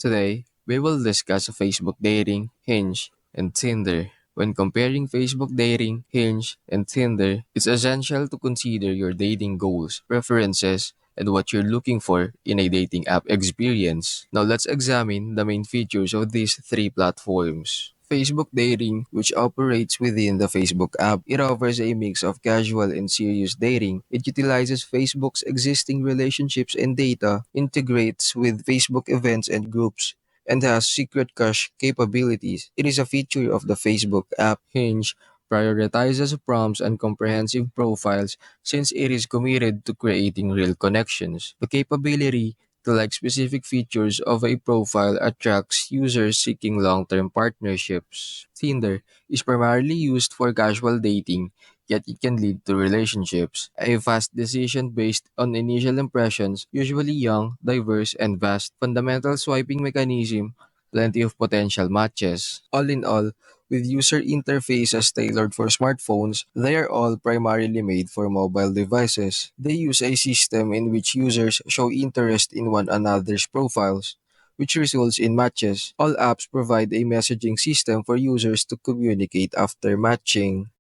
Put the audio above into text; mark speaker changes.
Speaker 1: Today, we will discuss Facebook Dating, Hinge, and Tinder. When comparing Facebook Dating, Hinge, and Tinder, it's essential to consider your dating goals, preferences, and what you're looking for in a dating app experience. Now let's examine the main features of these three platforms. Facebook Dating, which operates within the Facebook app, it offers a mix of casual and serious dating. It utilizes Facebook's existing relationships and data, integrates with Facebook events and groups, and has secret cache capabilities. It is a feature of the Facebook app. Hinge prioritizes prompts and comprehensive profiles since it is committed to creating real connections. The capability to like specific features of a profile attracts users seeking long-term partnerships. Tinder is primarily used for casual dating, yet it can lead to relationships. A fast decision based on initial impressions, usually young, diverse, and vast. Fundamental swiping mechanism, plenty of potential matches. All in all, with user interfaces tailored for smartphones, they are all primarily made for mobile devices. They use a system in which users show interest in one another's profiles, which results in matches. All apps provide a messaging system for users to communicate after matching.